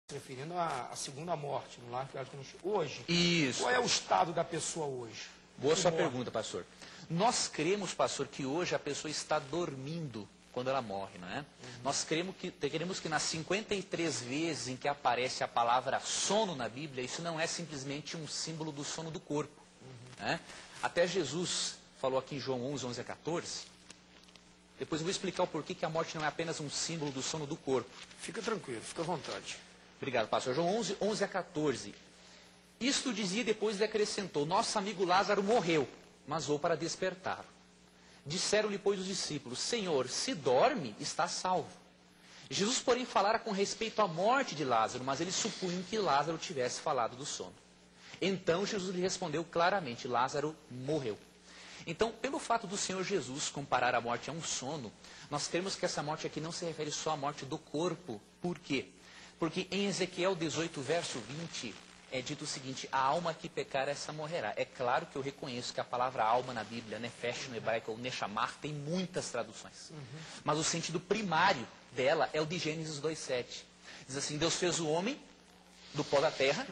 se referindo à segunda morte, no lar que hoje. Isso. Qual é o estado da pessoa hoje? Boa sua pergunta, pastor. Nós cremos, pastor, que hoje a pessoa está dormindo quando ela morre, não é? Nós queremos que nas 53 vezes em que aparece a palavra sono na Bíblia, isso não é simplesmente um símbolo do sono do corpo. Né? Até Jesus falou aqui em João 11, 11 a 14. Depois eu vou explicar o porquê que a morte não é apenas um símbolo do sono do corpo. Fica tranquilo, fica à vontade. Obrigado, pastor. João 11, 11 a 14. Isto dizia e depois ele acrescentou: nosso amigo Lázaro morreu, mas vou para despertar. Disseram-lhe, pois, os discípulos: Senhor, se dorme, está salvo. Jesus, porém, falara com respeito à morte de Lázaro, mas eles supunham que Lázaro tivesse falado do sono. Então Jesus lhe respondeu claramente: Lázaro morreu. Então, pelo fato do Senhor Jesus comparar a morte a um sono, nós cremos que essa morte aqui não se refere só à morte do corpo. Por quê? Porque em Ezequiel 18, verso 20, é dito o seguinte: a alma que pecar, essa morrerá. É claro que eu reconheço que a palavra alma na Bíblia, nefesh no hebraico, ou nechamar, tem muitas traduções. Mas o sentido primário dela é o de Gênesis 2,7. Diz assim: Deus fez o homem do pó da terra,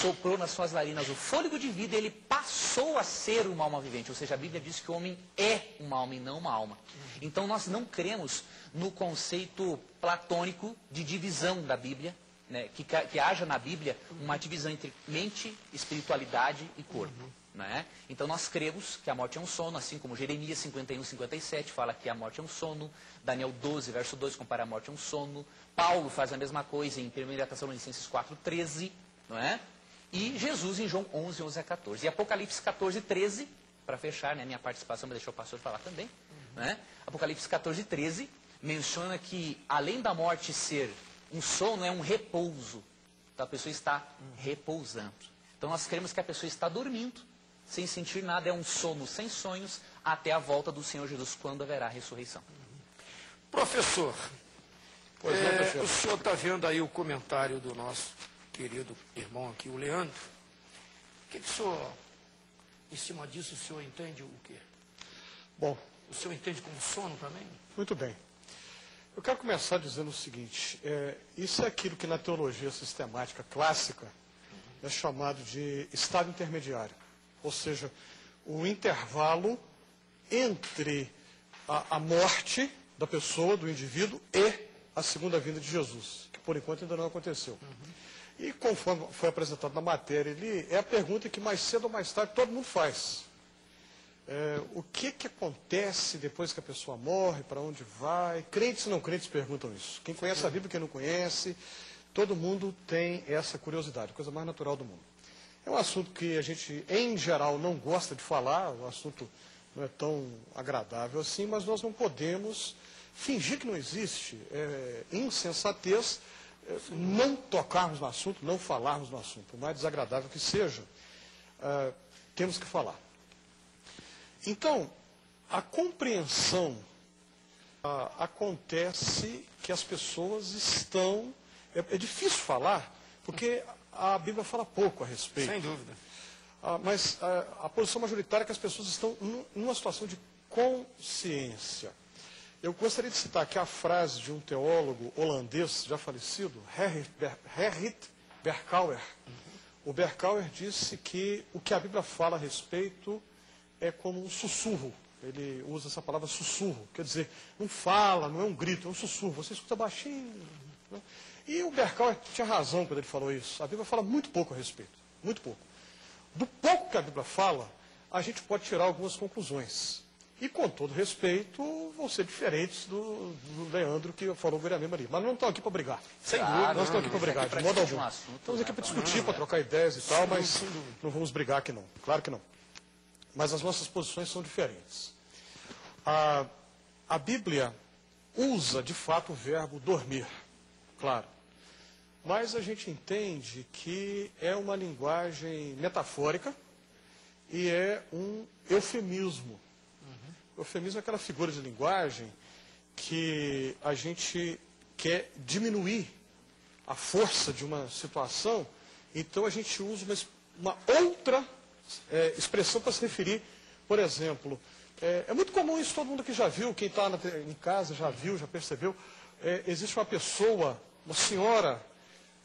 soprou nas suas narinas o fôlego de vida e ele passou a ser uma alma vivente. Ou seja, a Bíblia diz que o homem é uma alma e não uma alma. Então nós não cremos no conceito platônico de divisão da Bíblia, né, que haja na Bíblia uma divisão entre mente, espiritualidade e corpo. Né? Então nós cremos que a morte é um sono, assim como Jeremias 51, 57 fala que a morte é um sono, Daniel 12, verso 2 compara a morte a um sono, Paulo faz a mesma coisa em 1 Tessalonicenses 4, 13, não é? E Jesus em João 11, 11 a 14. E Apocalipse 14, 13, para fechar, né, minha participação, mas deixar o pastor falar também, não é? Apocalipse 14, 13 menciona que além da morte ser um sono, é um repouso. Então a pessoa está repousando. Então nós cremos que a pessoa está dormindo, sem sentir nada, é um sono sem sonhos, até a volta do Senhor Jesus, quando haverá a ressurreição. Professor, o senhor está vendo aí o comentário do nosso querido irmão aqui, o Leandro. O que o senhor, em cima disso, o senhor entende o quê? Bom, o senhor entende como sono também? Muito bem. Eu quero começar dizendo o seguinte: isso é aquilo que na teologia sistemática clássica é chamado de estado intermediário. Ou seja, o intervalo entre a morte da pessoa, do indivíduo, e a segunda vinda de Jesus, que por enquanto ainda não aconteceu. E conforme foi apresentado na matéria, é a pergunta que mais cedo ou mais tarde todo mundo faz. O que acontece depois que a pessoa morre, para onde vai? Crentes e não crentes perguntam isso. Quem conhece a Bíblia, quem não conhece, todo mundo tem essa curiosidade, coisa mais natural do mundo. É um assunto que a gente, em geral, não gosta de falar, o assunto não é tão agradável assim, mas nós não podemos fingir que não existe. Insensatez não tocarmos no assunto, não falarmos no assunto. Por mais desagradável que seja, temos que falar. Então, a compreensão acontece que as pessoas estão... É difícil falar, porque a Bíblia fala pouco a respeito. Sem dúvida. Mas a posição majoritária é que as pessoas estão numa situação de consciência. Eu gostaria de citar aqui a frase de um teólogo holandês já falecido, Gerrit Berkouwer. O Berkouwer disse que o que a Bíblia fala a respeito é como um sussurro. Ele usa essa palavra sussurro, quer dizer, não fala, não é um grito, é um sussurro, você escuta baixinho. Né? E o Berkouwer tinha razão quando ele falou isso. A Bíblia fala muito pouco a respeito, muito pouco. Do pouco que a Bíblia fala, a gente pode tirar algumas conclusões. E, com todo respeito, vão ser diferentes do Leandro que falou vereadamente ali. Mas não estamos aqui para brigar. Sem dúvida. Nós estamos aqui para brigar, de modo algum. Estamos aqui para discutir, para trocar ideias e tal, mas não vamos brigar aqui não. Claro que não. Mas as nossas posições são diferentes. A Bíblia usa, de fato, o verbo dormir, claro. Mas a gente entende que é uma linguagem metafórica e é um eufemismo. Eufemismo é aquela figura de linguagem que a gente quer diminuir a força de uma situação, então a gente usa uma outra expressão para se referir. Por exemplo, é muito comum isso, todo mundo aqui já viu, quem está em casa já viu, já percebeu, existe uma pessoa, uma senhora,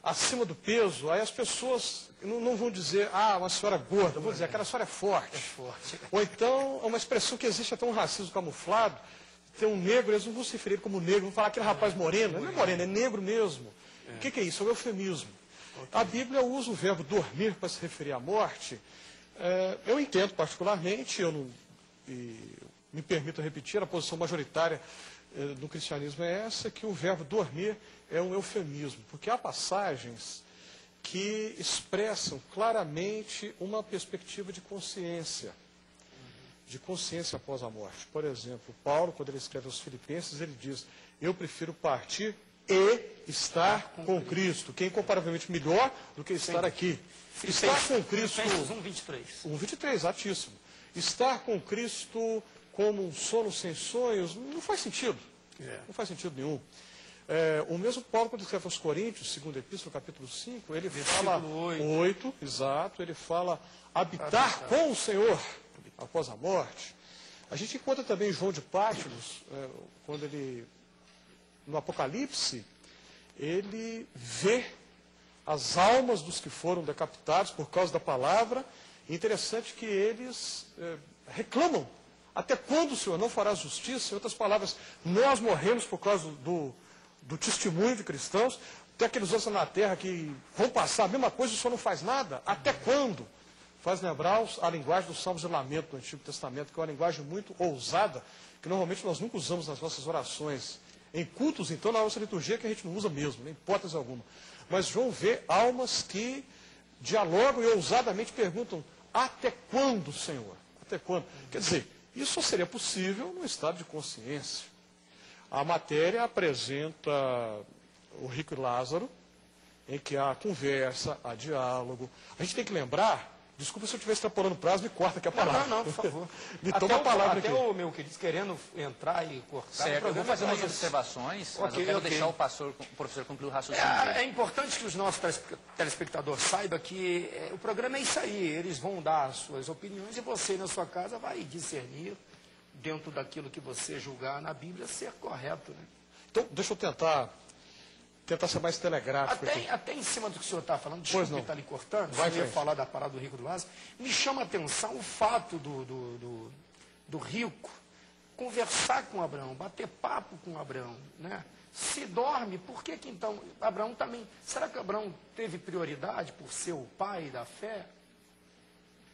acima do peso, aí as pessoas não vão dizer, ah, uma senhora gorda, vão dizer, aquela senhora é forte. É forte. Ou então, é uma expressão que existe até um racismo camuflado, tem um negro, eles não vão se referir como negro, vão falar aquele rapaz moreno, não é moreno, é negro mesmo. O que é isso? É um eufemismo. A Bíblia usa o verbo dormir para se referir à morte. Eu entendo particularmente, e me permito repetir, a posição majoritária do cristianismo é essa, que o verbo dormir é um eufemismo, porque há passagens que expressam claramente uma perspectiva de consciência após a morte. Por exemplo, Paulo, quando ele escreve aos Filipenses, ele diz, eu prefiro partir e estar com Cristo, que é incomparavelmente melhor do que estar aqui. Estar com Cristo... Filipenses 1:23. 1:23, exatíssimo. Estar com Cristo como um sono sem sonhos, não faz sentido. Não faz sentido nenhum. O mesmo Paulo, quando escreve aos Coríntios, 2ª Epístola, capítulo 5, ele fala... 8, exato, ele fala habitar com o Senhor após a morte. A gente encontra também João de Pátiros, quando ele, no Apocalipse, ele vê as almas dos que foram decapitados por causa da palavra. E interessante que eles reclamam. Até quando o Senhor não fará justiça? Em outras palavras, nós morremos por causa do testemunho de cristãos. Tem aqueles outros na terra que vão passar a mesma coisa e o Senhor não faz nada. Até quando? Faz lembrar a linguagem dos Salmos de Lamento do Antigo Testamento, que é uma linguagem muito ousada, que normalmente nós nunca usamos nas nossas orações. Em cultos, então, na nossa liturgia, que a gente não usa mesmo, nem hipótese alguma. Mas João vê almas que dialogam e ousadamente perguntam, até quando, Senhor? Até quando? Quer dizer, isso só seria possível no estado de consciência. A matéria apresenta o rico e Lázaro, em que há conversa, há diálogo. A gente tem que lembrar, desculpa se eu estiver extrapolando o prazo, me corta aqui a palavra. Não, por favor. Me toma a palavra aqui. Até o meu querido querendo entrar e cortar. Certo, eu vou fazer umas observações, mas eu quero deixar o professor concluir o raciocínio. É importante que os nossos telespectadores saibam que o programa é isso aí. Eles vão dar as suas opiniões e você, na sua casa, vai discernir dentro daquilo que você julgar na Bíblia ser correto. Né? Então, deixa eu tentar ser mais telegráfico. Até em cima do que o senhor está falando, desculpa que está lhe cortando, eu ia falar da parada do rico do Lázaro, me chama a atenção o fato do rico conversar com Abraão, bater papo com Abraão, né? Se dorme, por que então Abraão também... Será que Abraão teve prioridade por ser o pai da fé?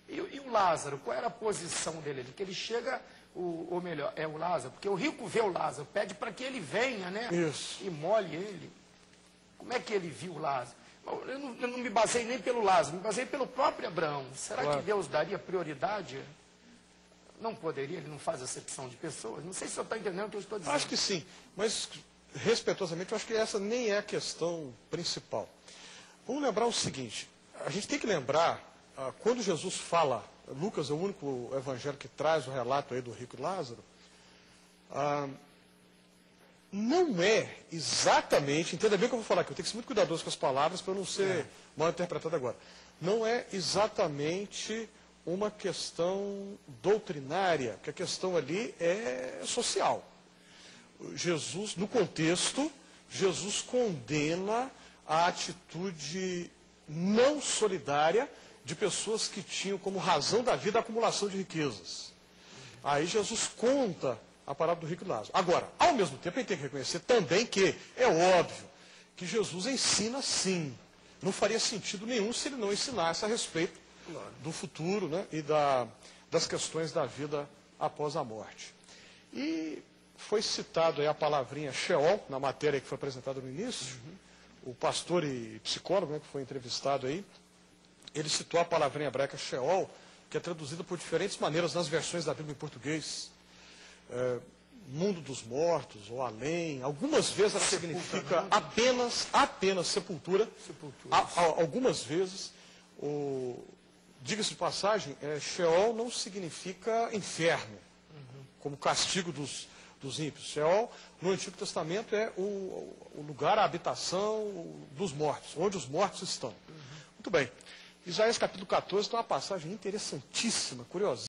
E o Lázaro, qual era a posição dele? Que ele chega, ou melhor, é o Lázaro, porque o rico vê o Lázaro, pede para que ele venha, né? Isso. E molhe ele. Como é que ele viu o Lázaro? Eu não me basei nem pelo Lázaro, me basei pelo próprio Abraão. Será que Deus daria prioridade? Não poderia, ele não faz acepção de pessoas. Não sei se o senhor está entendendo o que eu estou dizendo. Acho que sim, mas respeitosamente, eu acho que essa nem é a questão principal. Vamos lembrar o seguinte, a gente tem que lembrar, quando Jesus fala, Lucas é o único evangelho que traz o relato aí do rico e Lázaro, não é exatamente, entenda bem o que eu vou falar aqui, eu tenho que ser muito cuidadoso com as palavras para eu não ser mal interpretado agora. Não é exatamente uma questão doutrinária, porque a questão ali é social. Jesus, no contexto, Jesus condena a atitude não solidária de pessoas que tinham como razão da vida a acumulação de riquezas. Aí Jesus conta a parábola do rico e Lázaro. Agora, ao mesmo tempo, a gente tem que reconhecer também que é óbvio que Jesus ensina sim. Não faria sentido nenhum se ele não ensinasse a respeito do futuro, né, e das questões da vida após a morte. E foi citado aí a palavrinha Sheol, na matéria que foi apresentada no início. O pastor e psicólogo, né, que foi entrevistado aí, ele citou a palavrinha hebraica Sheol, que é traduzida por diferentes maneiras nas versões da Bíblia em português. Mundo dos mortos, ou além. Algumas vezes ela significa apenas sepultura. Algumas vezes, diga-se de passagem, Sheol não significa inferno, como castigo dos ímpios. Sheol, no Antigo Testamento, é o lugar, a habitação dos mortos, onde os mortos estão. Muito bem. Isaías capítulo 14 tem uma passagem interessantíssima, curiosa.